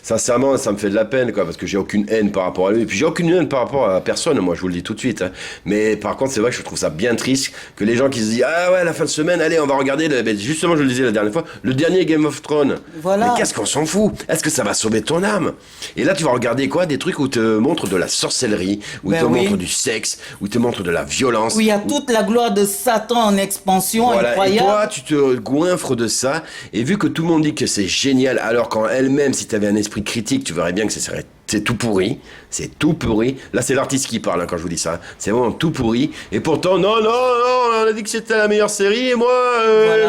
Sincèrement, ça me fait de la peine, parce que j'ai aucune haine par rapport à lui. Et puis, j'ai aucune haine par rapport à personne, moi, je vous le dis. dis tout de suite. Hein. Mais par contre, c'est vrai que je trouve ça bien triste que les gens qui se disent ah ouais, la fin de semaine, allez, on va regarder, justement, je le disais la dernière fois, le dernier Game of Thrones. Voilà. Mais qu'est-ce qu'on s'en fout? Est-ce que ça va sauver ton âme? Et là, tu vas regarder quoi? Des trucs où te montrent de la sorcellerie, où te montrent du sexe, où te montrent de la violence. Où il y a toute la gloire de Satan en expansion, voilà. incroyable. Et toi, tu te goinfres de ça, et vu que tout le monde dit que c'est génial, alors qu'en elle-même, si tu avais un esprit critique, tu verrais bien que c'est tout pourri. C'est tout pourri. Là, c'est l'artiste qui parle hein, quand je vous dis ça. C'est vraiment tout pourri. Et pourtant, non, on a dit que c'était la meilleure série, et moi,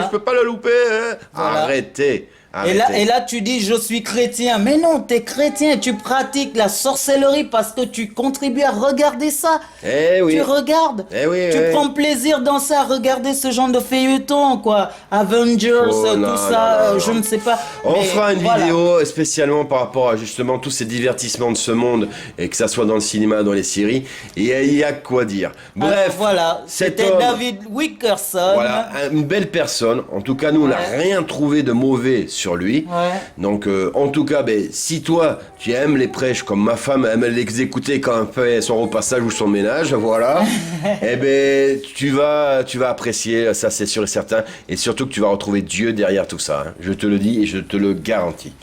je peux pas la louper. Hein. Voilà. Arrêtez. Et là, tu dis, je suis chrétien. Mais non, t'es chrétien, tu pratiques la sorcellerie parce que tu contribues à regarder ça. Eh oui. Tu regardes. Eh oui, tu prends plaisir dans ça, à regarder ce genre de feuilleton, quoi. Avengers, je ne sais pas. On fera une vidéo spécialement par rapport à justement tous ces divertissements de ce monde, et que ça soit dans le cinéma, dans les séries. Et il y a quoi dire. Bref. Alors, voilà, c'était David Wilkerson. Voilà, une belle personne. En tout cas, nous, on n'a rien trouvé de mauvais sur lui. Donc, en tout cas, si toi, tu aimes les prêches comme ma femme aime les écouter quand elle fait son repassage ou son ménage, voilà, tu vas apprécier, ça c'est sûr et certain. Et surtout que tu vas retrouver Dieu derrière tout ça. Hein. Je te le dis et je te le garantis.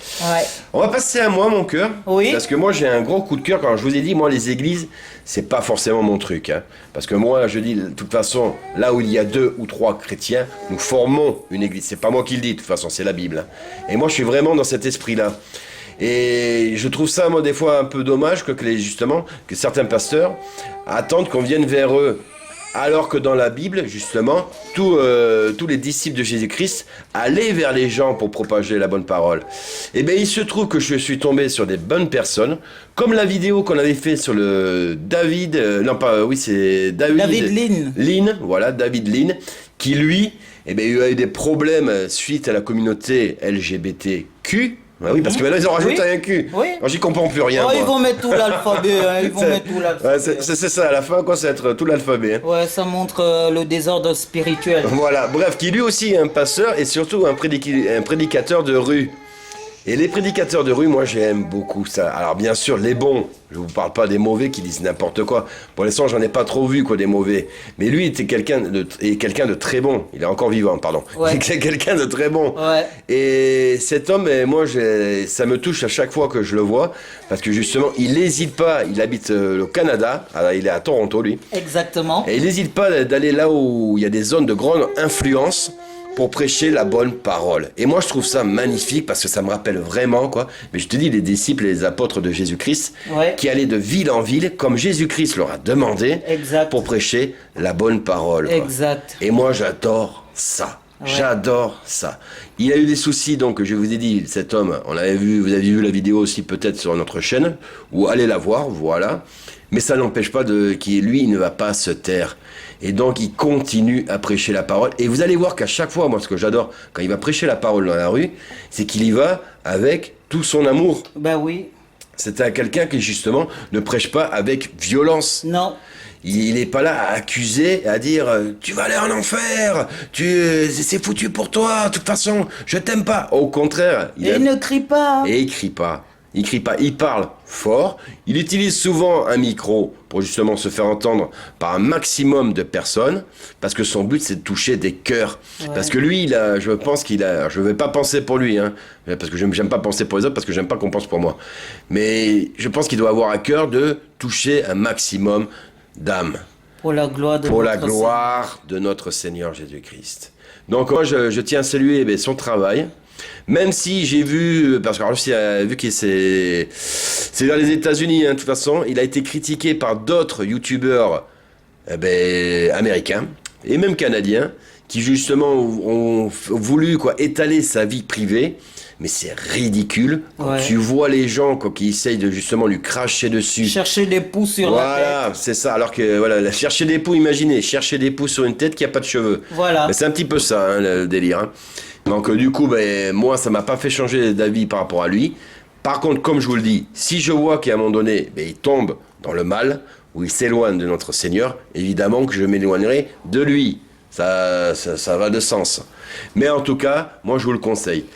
On va passer à moi, mon cœur. Oui. Parce que moi, j'ai un gros coup de cœur. Quand je vous ai dit, moi, les églises, c'est pas forcément mon truc. Hein. Parce que moi, je dis, de toute façon, là où il y a 2 ou 3 chrétiens, nous formons une église. C'est pas moi qui le dis, de toute façon, c'est la Bible. Hein. Et moi, je suis vraiment dans cet esprit-là. Et je trouve ça, moi, des fois, un peu dommage que certains pasteurs attendent qu'on vienne vers eux. Alors que dans la Bible, justement, tous les disciples de Jésus-Christ allaient vers les gens pour propager la bonne parole. Et bien, il se trouve que je suis tombé sur des bonnes personnes, comme la vidéo qu'on avait fait sur le David Lean, voilà, David Lean, qui lui, il a eu des problèmes suite à la communauté LGBTQ. Ah oui, parce que maintenant ils ont rajouté un Q. Oui. Alors j'y comprends plus rien. Ils vont mettre tout l'alphabet. C'est ça, à la fin, quoi, ça va être tout l'alphabet. Hein. Ouais, ça montre le désordre spirituel. Voilà, bref, qui lui aussi est un pasteur et surtout un prédicateur de rue. Et les prédicateurs de rue, moi j'aime beaucoup ça. Alors bien sûr, les bons, je vous parle pas des mauvais qui disent n'importe quoi. Pour l'instant, j'en ai pas trop vu quoi des mauvais. Mais lui était quelqu'un de très bon. Il est encore vivant, pardon. Ouais. Il est quelqu'un de très bon. Ouais. Et cet homme, ça me touche à chaque fois que je le vois parce que justement, il n'hésite pas. Il habite au Canada. Alors, il est à Toronto lui. Exactement. Et il n'hésite pas d'aller là où il y a des zones de grande influence pour prêcher la bonne parole. Et moi, je trouve ça magnifique parce que ça me rappelle vraiment, quoi. Mais je te dis, les disciples et les apôtres de Jésus-Christ qui allaient de ville en ville, comme Jésus-Christ leur a demandé, pour prêcher la bonne parole. Quoi. Exact. Et moi, j'adore ça. Ouais. J'adore ça. Il a eu des soucis, donc je vous ai dit, cet homme, vous avez vu la vidéo aussi peut-être sur notre chaîne, ou allez la voir, voilà. Mais ça n'empêche pas lui, il ne va pas se taire. Et donc, il continue à prêcher la parole. Et vous allez voir qu'à chaque fois, moi, ce que j'adore, quand il va prêcher la parole dans la rue, c'est qu'il y va avec tout son amour. Ben oui. C'est quelqu'un qui, justement, ne prêche pas avec violence. Non. Il n'est pas là à accuser, à dire « Tu vas aller en enfer, c'est foutu pour toi, de toute façon, je t'aime pas ». Au contraire. Il ne crie pas. Et il crie pas. Il crie pas, il parle fort, il utilise souvent un micro pour justement se faire entendre par un maximum de personnes, parce que son but c'est de toucher des cœurs. Ouais. Parce que lui, je pense je vais pas penser pour lui, hein, parce que j'aime pas penser pour les autres, parce que j'aime pas qu'on pense pour moi. Mais je pense qu'il doit avoir à cœur de toucher un maximum d'âmes. Pour la gloire de notre Seigneur Jésus-Christ. Donc moi, je tiens à saluer son travail. Même si j'ai vu, parce que vu que c'est dans les États-Unis, hein, de toute façon, il a été critiqué par d'autres youtubeurs américains et même canadiens qui justement ont voulu étaler sa vie privée. Mais c'est ridicule quand tu vois les gens qui essayent de justement lui cracher dessus. Chercher des poux sur la tête. Voilà, c'est ça. Alors que chercher des poux, imaginez, chercher des poux sur une tête qui a pas de cheveux. Voilà. Mais c'est un petit peu ça, hein, le délire. Hein. Donc du coup, moi, ça m'a pas fait changer d'avis par rapport à lui. Par contre, comme je vous le dis, si je vois qu'à un moment donné, il tombe dans le mal, ou il s'éloigne de notre Seigneur, évidemment que je m'éloignerai de lui. Ça va de sens. Mais en tout cas, moi, je vous le conseille.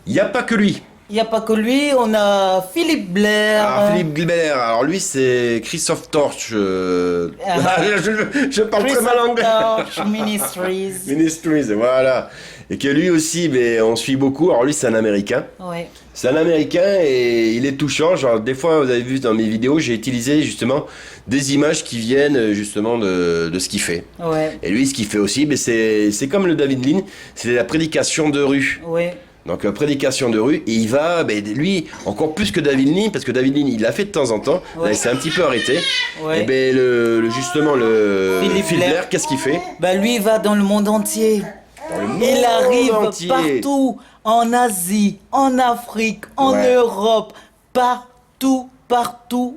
Il n'y a pas que lui. Il n'y a pas que lui, on a Philippe Blair. Ah, Philippe Blair, alors lui c'est Christophe Torch. Je parle très mal anglais. Torch Ministries. Ministries, voilà. Et que lui aussi, ben, on suit beaucoup. Alors lui c'est un Américain. Ouais. C'est un Américain et il est touchant. Genre, des fois, vous avez vu dans mes vidéos, j'ai utilisé justement des images qui viennent justement de ce qu'il fait. Ouais. Et lui, ce qu'il fait aussi, ben, c'est comme le David Lean, c'est la prédication de rue. Ouais. Donc prédication de rue, et il va, ben, lui, encore plus que David Lean, parce que David Lean, il l'a fait de temps en temps, Ouais. là, il s'est un petit peu arrêté. Ouais. Et ben justement, Philippe Phil Blair. Blair, qu'est-ce qu'il fait? Ben lui, il va dans le monde entier. Il monde arrive entier. partout, en Asie, en Afrique, en Ouais. Europe, partout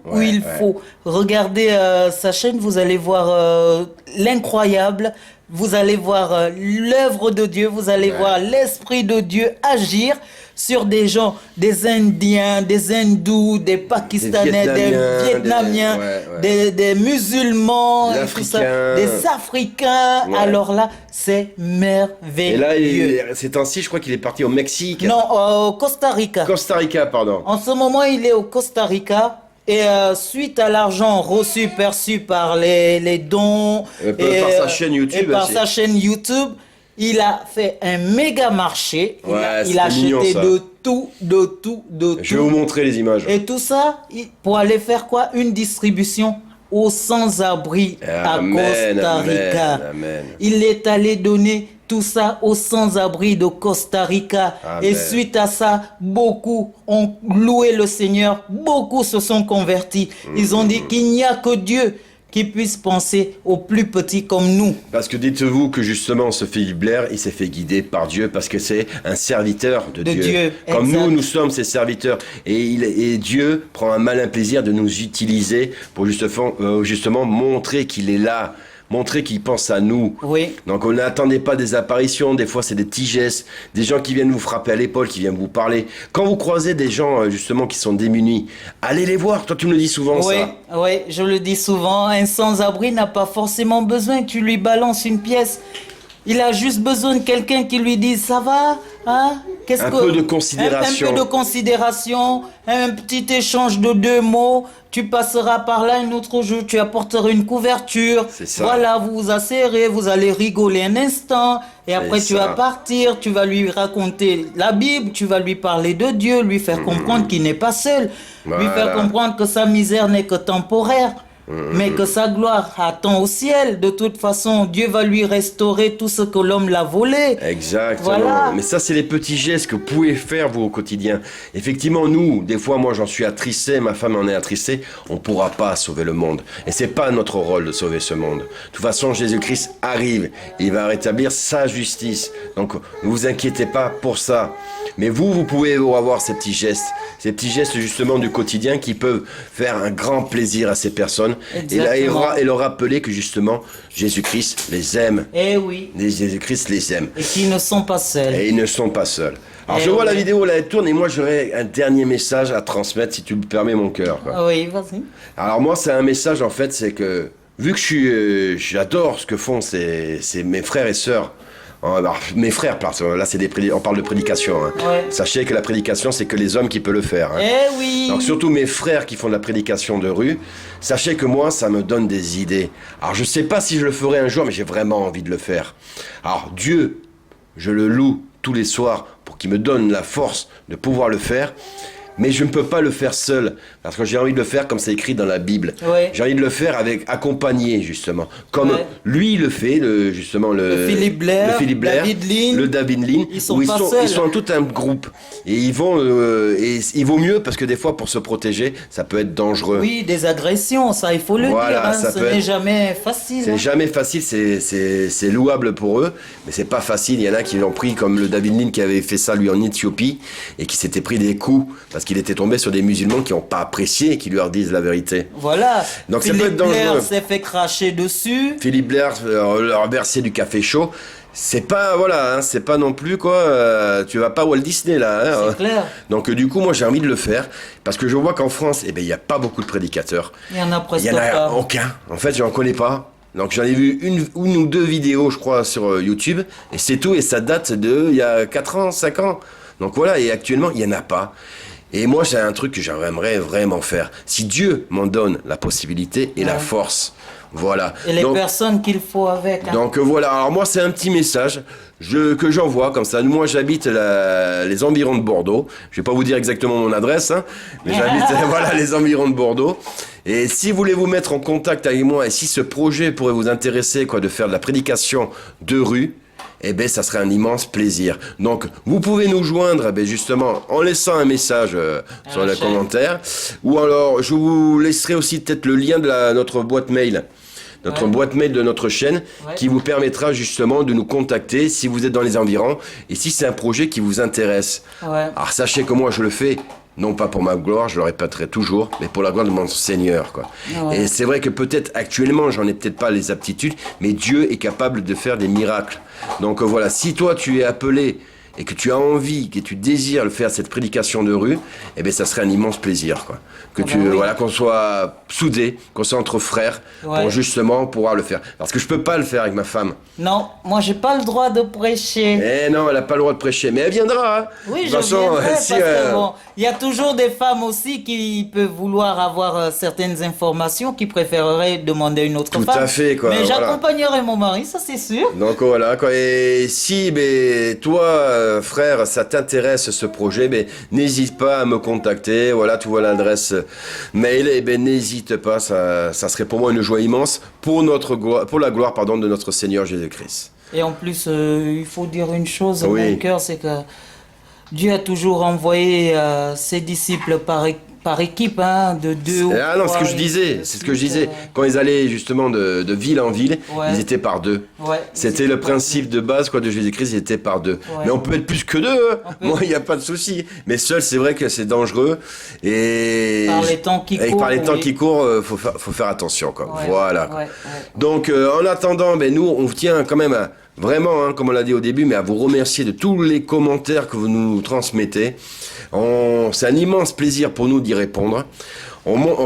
où Ouais, il ouais. faut. Regardez sa chaîne, vous allez voir l'incroyable, vous allez voir l'œuvre de Dieu, vous allez Ouais. voir l'Esprit de Dieu agir sur des gens, des Indiens, des Hindous, des Pakistanais, des Vietnamiens, des musulmans, Des et tout ça, Africains. des Africains. Ouais. Alors là, c'est merveilleux. Et là, ces temps-ci, je crois qu'il est parti au Mexique. Non, au Costa Rica. Costa Rica, pardon. En ce moment, il est au Costa Rica. Et suite à l'argent reçu, perçu par les dons Par sa chaîne YouTube, et par c'est- sa chaîne YouTube, il a fait un méga marché. Ouais, Il a c'était mignon, acheté ça. de tout. Je vais vous montrer les images. Et tout ça, pour aller faire quoi? Une distribution aux sans-abri à Costa Rica. Amen. Il est allé donner tout ça aux sans-abri de Costa Rica. Amen. Et suite à ça, beaucoup ont loué le Seigneur, beaucoup se sont convertis. Ils ont dit qu'il n'y a que Dieu qui puisse penser aux plus petits comme nous. Parce que dites-vous que justement, ce Philippe Blair, il s'est fait guider par Dieu parce que c'est un serviteur de Dieu. Comme exact. nous sommes ses serviteurs. Et Dieu prend un malin plaisir de nous utiliser pour justement montrer qu'il est là, montrer qu'il pense à nous. Oui. Donc on n'attendait pas des apparitions, des fois c'est des petits gestes, des gens qui viennent vous frapper à l'épaule, qui viennent vous parler. Quand vous croisez des gens justement qui sont démunis, allez les voir, toi tu me le dis souvent Oui, ça. oui, je le dis souvent, un sans-abri n'a pas forcément besoin que tu lui balances une pièce. Il a juste besoin de quelqu'un qui lui dise ça va, hein? Un peu de considération. Un peu de considération, un petit échange de 2 mots. Tu passeras par là un autre jour, tu apporteras une couverture. C'est ça. Voilà, vous vous asserrez, vous allez rigoler un instant. Et après, tu ça. vas partir, tu vas lui raconter la Bible, tu vas lui parler de Dieu, lui faire comprendre qu'il n'est pas seul. Lui Voilà. faire comprendre que sa misère n'est que temporaire. Mais que sa gloire attend au ciel. De toute façon, Dieu va lui restaurer tout ce que l'homme l'a volé. Exactement. Voilà. Mais ça, c'est les petits gestes que vous pouvez faire, vous, au quotidien. Effectivement, nous, des fois, moi, j'en suis attristé, ma femme en est attristée. On ne pourra pas sauver le monde. Et c'est pas notre rôle de sauver ce monde. De toute façon, Jésus-Christ arrive. Il va rétablir sa justice. Donc, ne vous inquiétez pas pour ça. Mais vous pouvez avoir ces petits gestes justement du quotidien qui peuvent faire un grand plaisir à ces personnes. Exactement. Et leur rappeler que justement, Jésus-Christ les aime. Eh oui. Jésus-Christ les aime. Et qu'ils ne sont pas seuls. Et ils ne sont pas seuls. Alors Eh je vois la oui. vidéo, là, elle tourne, et moi j'aurais un dernier message à transmettre, si tu me permets, mon cœur. Quoi. Oui, vas-y. Alors moi, c'est un message, en fait, c'est que, vu que j'adore ce que font mes frères et sœurs, alors, mes frères, parce que là, on parle de prédication. Hein. Ouais. Sachez que la prédication, c'est que les hommes qui peuvent le faire. Hein. Eh oui. Donc surtout mes frères qui font de la prédication de rue, sachez que moi, ça me donne des idées. Alors je sais pas si je le ferai un jour, mais j'ai vraiment envie de le faire. Alors Dieu, je le loue tous les soirs pour qu'il me donne la force de pouvoir le faire. Mais je ne peux pas le faire seul, parce que j'ai envie de le faire comme c'est écrit dans la Bible. Ouais. J'ai envie de le faire accompagné, justement. Comme Ouais. lui, il le fait, le Philippe Blair, le Philippe Blair, David Lean. le David Lean, Ils sont où pas seuls. ils sont tout un groupe. Et ils vont, et il vaut mieux, parce que des fois, pour se protéger, ça peut être dangereux. Oui, des agressions, ça, il faut le Voilà, dire. Hein. ça Ce peut n'est être- jamais facile. C'est hein. jamais facile, c'est louable pour eux, mais c'est pas facile. Il y en a qui l'ont pris, comme le David Lean qui avait fait ça lui en Éthiopie, et qui s'était pris des coups, parce qu'il était tombé sur des musulmans qui n'ont pas apprécié et qui lui redisent la vérité. Voilà. Donc, ça peut Philippe être dangereux. Blair s'est fait cracher dessus. Philippe Blair leur verser du café chaud, c'est pas, voilà, hein, c'est pas non plus quoi, tu vas pas Walt Disney là. Hein, C'est clair. Donc du coup, moi j'ai envie de le faire, parce que je vois qu'en France, eh ben, il n'y a pas beaucoup de prédicateurs. Il y en a Il presque n'y en a pas. aucun. En fait, j'en connais pas. Donc j'en ai vu une ou deux vidéos, je crois, sur YouTube, et c'est tout, et ça date de il y a 4 ans, 5 ans. Donc voilà, et actuellement, il n'y en a pas. Et moi, c'est un truc que j'aimerais vraiment faire. Si Dieu m'en donne la possibilité et la force, voilà. Et les personnes qu'il faut avec. Hein. Donc voilà, alors moi, c'est un petit message que j'envoie comme ça. Moi, j'habite les environs de Bordeaux. Je vais pas vous dire exactement mon adresse, hein, mais j'habite voilà, les environs de Bordeaux. Et si vous voulez vous mettre en contact avec moi et si ce projet pourrait vous intéresser, de faire de la prédication de rue, eh bien, ça serait un immense plaisir. Donc, vous pouvez nous joindre, justement, en laissant un message sur les commentaires. Ou alors, je vous laisserai aussi peut-être le lien de notre boîte mail. Notre boîte mail de notre chaîne qui vous permettra justement de nous contacter si vous êtes dans les environs et si c'est un projet qui vous intéresse. Alors, sachez que moi, je le fais non pas pour ma gloire, je le répéterai toujours, mais pour la gloire de mon Seigneur, Et c'est vrai que peut-être actuellement, j'en ai peut-être pas les aptitudes, mais Dieu est capable de faire des miracles. Donc voilà, si toi tu es appelé et que tu as envie, que tu désires faire cette prédication de rue, eh bien ça serait un immense plaisir, Que qu'on soit soudés, qu'on soit entre frères, pour justement pouvoir le faire. Parce que je peux pas le faire avec ma femme. Non, moi j'ai pas le droit de prêcher. Eh non, elle a pas le droit de prêcher, mais elle viendra. Hein. Oui, je viendrai, parce que bon, il y a toujours des femmes aussi qui peuvent vouloir avoir certaines informations, qui préféreraient demander à une autre femme. Tout à fait, Mais j'accompagnerai mon mari, ça c'est sûr. Donc voilà, Et si toi, frère, ça t'intéresse ce projet, n'hésite pas à me contacter. Voilà, tu vois l'adresse mail. N'hésite pas, ça serait pour moi une joie immense pour la gloire de notre Seigneur Jésus-Christ. Et en plus, il faut dire une chose dans mon cœur, c'est que Dieu a toujours envoyé ses disciples par équipe, de deux ou trois. Ah non, c'est ce que je disais. Quand ils allaient justement de ville en ville, ils étaient par deux. C'était le principe de base de Jésus-Christ, ils étaient par deux. Mais on peut être plus que deux, moi il n'y a pas de souci. Mais seul, c'est vrai que c'est dangereux. Et par les temps qui courent, faut faire attention. Voilà. Donc en attendant, nous on tient quand même vraiment, comme on l'a dit au début, mais à vous remercier de tous les commentaires que vous nous transmettez. C'est un immense plaisir pour nous d'y répondre.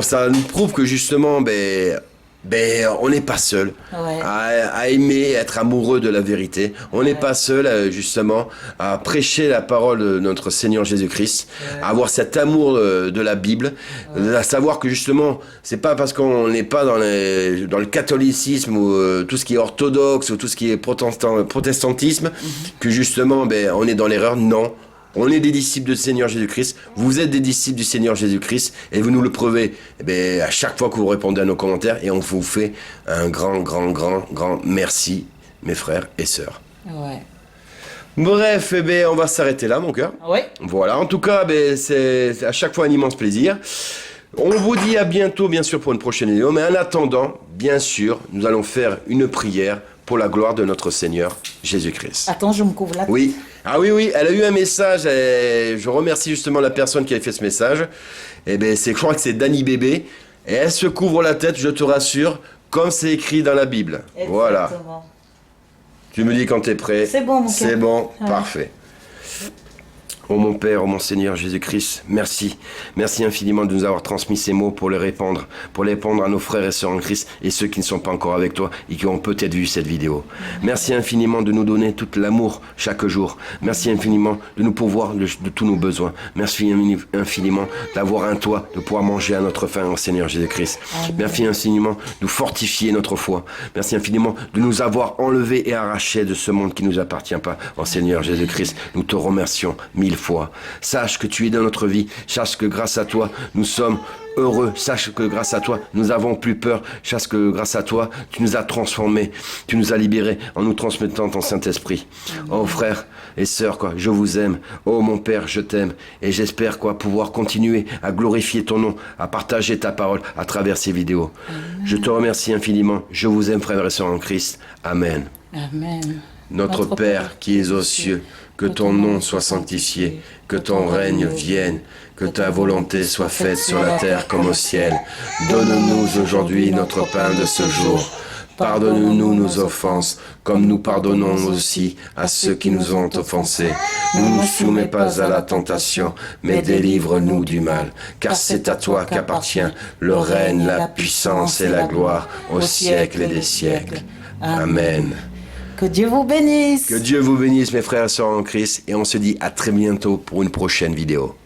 Ça nous prouve que justement, on n'est pas seul à aimer, être amoureux de la vérité. On n'est pas seul, justement, à prêcher la parole de notre Seigneur Jésus-Christ, à avoir cet amour de la Bible, à savoir que justement, c'est pas parce qu'on n'est pas dans le catholicisme ou tout ce qui est orthodoxe ou tout ce qui est protestantisme que justement, on est dans l'erreur. Non. On est des disciples du Seigneur Jésus-Christ. Vous êtes des disciples du Seigneur Jésus-Christ et vous nous le prouvez à chaque fois que vous répondez à nos commentaires et on vous fait un grand merci, mes frères et sœurs. Bref, on va s'arrêter là, mon cœur. Voilà, en tout cas, c'est à chaque fois un immense plaisir. On vous dit à bientôt, bien sûr, pour une prochaine vidéo. Mais en attendant, bien sûr, nous allons faire une prière pour la gloire de notre Seigneur Jésus-Christ. Attends, je me couvre là. Oui. Ah oui, elle a eu un message. Je remercie justement la personne qui a fait ce message. Je crois que c'est Dani Bébé. Et elle se couvre la tête, je te rassure, comme c'est écrit dans la Bible. Exactement. Voilà. Tu me dis quand tu es prêt. C'est bon, mon C'est bon, parfait. Oh mon Père, oh mon Seigneur Jésus-Christ, merci. Merci infiniment de nous avoir transmis ces mots pour les répandre à nos frères et sœurs en Christ et ceux qui ne sont pas encore avec toi et qui ont peut-être vu cette vidéo. Merci infiniment de nous donner tout l'amour chaque jour. Merci infiniment de nous pourvoir de tous nos besoins. Merci infiniment d'avoir un toit, de pouvoir manger à notre faim, au Seigneur Jésus-Christ. Merci infiniment de nous fortifier notre foi. Merci infiniment de nous avoir enlevés et arrachés de ce monde qui ne nous appartient pas, au Seigneur Jésus-Christ. Nous te remercions mille fois. Sache que tu es dans notre vie. Sache que grâce à toi, nous sommes heureux. Sache que grâce à toi, nous avons plus peur. Sache que grâce à toi, tu nous as transformés. Tu nous as libérés en nous transmettant ton Saint-Esprit. Oh frères et sœurs, je vous aime. Oh mon Père, je t'aime. Et j'espère pouvoir continuer à glorifier ton nom, à partager ta parole à travers ces vidéos. Je te remercie infiniment. Je vous aime, frères et sœurs en Christ. Amen. Amen. Notre Père qui es aux cieux, que ton nom soit sanctifié, que ton règne vienne, que ta volonté soit faite sur la terre comme au ciel. Donne-nous aujourd'hui notre pain de ce jour. Pardonne-nous nos offenses, comme nous pardonnons aussi à ceux qui nous ont offensés. Ne nous soumets pas à la tentation, mais délivre-nous du mal. Car c'est à toi qu'appartient le règne, la puissance et la gloire, au siècle et des siècles. Amen. Que Dieu vous bénisse. Que Dieu vous bénisse mes frères et sœurs en Christ et on se dit à très bientôt pour une prochaine vidéo.